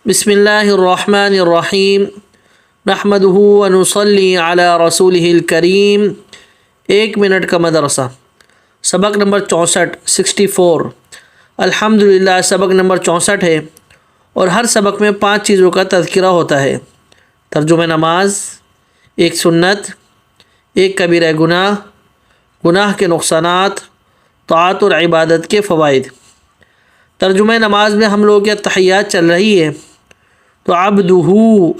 بسم اللہ الرحمن الرحیم نحمدہ ونصلی علی رسولہ الکریم۔ 1 منٹ کا مدرسہ، سبق نمبر 64 الحمدللہ سبق نمبر 64 ہے، اور ہر سبق میں 5 چیزوں کا تذکرہ ہوتا ہے: ترجمہ نماز، ایک سنت، ایک کبیرہ گناہ، گناہ کے نقصانات، طاعت اور عبادت کے فوائد۔ ترجمہ نماز میں ہم لوگوں کی التحیات چل رہی ہے، تو عبدہ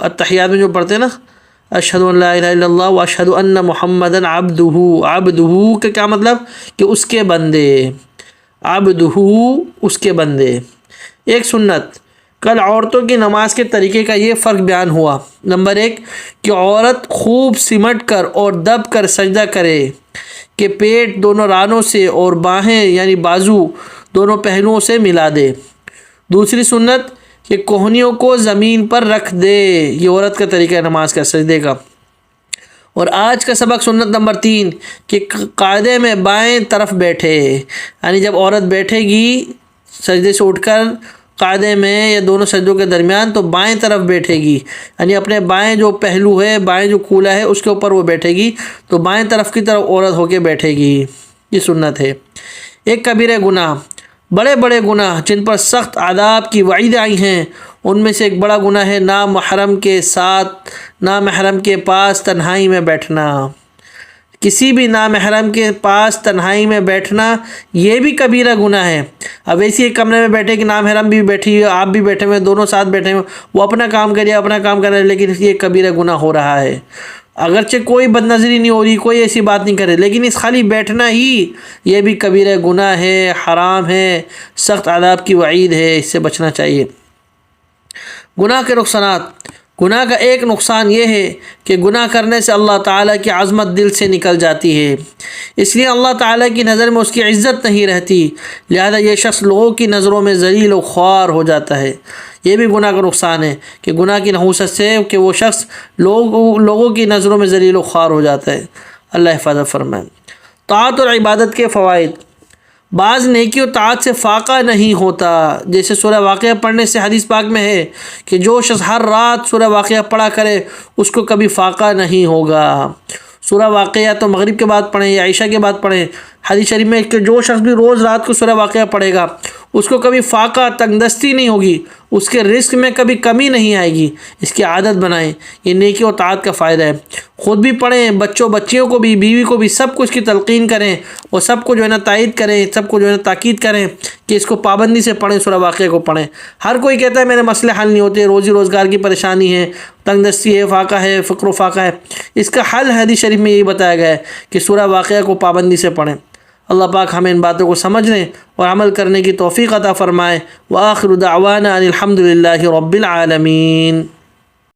التحیات میں جو پڑھتے ہیں نا، اشہد ان لا الہ الا اللہ واشہد ان محمدن عبدہ، عبدہ کا کیا مطلب کہ اس کے بندے، عبدہ اس کے بندے۔ ایک سنت، کل عورتوں کی نماز کے طریقے کا یہ فرق بیان ہوا۔ نمبر 1 کہ عورت خوب سمٹ کر اور دب کر سجدہ کرے کہ پیٹ دونوں رانوں سے اور باہیں یعنی بازو دونوں پہلوؤں سے ملا دے۔ دوسری سنت کہ کوہنیوں کو زمین پر رکھ دے، یہ عورت کا طریقہ ہے نماز کا، سجدے کا۔ اور آج کا سبق سنت نمبر 3 کہ قاعدے میں بائیں طرف بیٹھے، یعنی جب عورت بیٹھے گی سجدے سے اٹھ کر قاعدے میں یا دونوں سجدوں کے درمیان، تو بائیں طرف بیٹھے گی، یعنی اپنے بائیں جو پہلو ہے، بائیں جو کولہ ہے اس کے اوپر وہ بیٹھے گی، تو بائیں طرف کی طرف عورت ہو کے بیٹھے گی، یہ سنت ہے۔ ایک کبیرہ گناہ، بڑے بڑے گناہ جن پر سخت عذاب کی وعید آئی ہیں، ان میں سے ایک بڑا گناہ ہے نامحرم کے ساتھ، نامحرم کے پاس تنہائی میں بیٹھنا۔ کسی بھی نامحرم کے پاس تنہائی میں بیٹھنا یہ بھی کبیرہ گناہ ہے۔ اب ایسی ایک کمرے میں بیٹھے کہ نامحرم بھی بیٹھی ہے، آپ بھی بیٹھے ہوئے، دونوں ساتھ بیٹھے ہوئے، وہ اپنا کام کریے، اپنا کام کر رہے ہیں، لیکن یہ کبیرہ گناہ ہو رہا ہے۔ اگرچہ کوئی بد نظری نہیں ہو رہی، کوئی ایسی بات نہیں کرے، لیکن اس خالی بیٹھنا ہی یہ بھی کبیرہ گناہ ہے، حرام ہے، سخت عذاب کی وعید ہے، اس سے بچنا چاہیے۔ گناہ کے نقصانات، گناہ کا ایک نقصان یہ ہے کہ گناہ کرنے سے اللہ تعالیٰ کی عظمت دل سے نکل جاتی ہے، اس لیے اللہ تعالیٰ کی نظر میں اس کی عزت نہیں رہتی، لہذا یہ شخص لوگوں کی نظروں میں ذلیل و خوار ہو جاتا ہے۔ یہ بھی گناہ کا نقصان ہے کہ گناہ کی نحوست سے کہ وہ شخص لوگوں کی نظروں میں ذلیل و خوار ہو جاتا ہے۔ اللہ حفاظت فرمائے۔ طاعت اور عبادت کے فوائد، بعض نیکی و طاعت سے فاقہ نہیں ہوتا، جیسے سورہ واقعہ پڑھنے سے حدیث پاک میں ہے کہ جو شخص ہر رات سورہ واقعہ پڑھا کرے اس کو کبھی فاقہ نہیں ہوگا۔ سورہ واقعہ تو مغرب کے بعد پڑھیں یا عشاء کے بعد پڑھیں، حدیث شریف میں کہ جو شخص بھی روز رات کو سورہ واقعہ پڑھے گا اس کو کبھی فاقہ، تنگ دستی نہیں ہوگی، اس کے رزق میں کبھی کمی نہیں آئے گی۔ اس کی عادت بنائیں، یہ نیکی و طاعت کا فائدہ ہے۔ خود بھی پڑھیں، بچیوں کو بھی، بیوی کو بھی، سب کو اس کی تلقین کریں، اور سب کو جو ہے نا تائید کریں، سب کو جو ہے نا تاکید کریں کہ اس کو پابندی سے پڑھیں، سورہ واقعہ کو پڑھیں۔ ہر کوئی کہتا ہے میرے مسئلے حل نہیں ہوتے، روزی روزگار کی پریشانی ہے، تنگ دستی ہے، فاقہ ہے، فقر و فاقہ ہے۔ اس کا حل حدیث شریف میں یہی بتایا گیا ہے کہ سورہ واقعہ کو پابندی سے پڑھیں۔ اللہ پاک ہمیں ان باتوں کو سمجھنے اور عمل کرنے کی توفیق عطا فرمائے۔ وآخر دعوانا ان الحمد للہ رب العالمین۔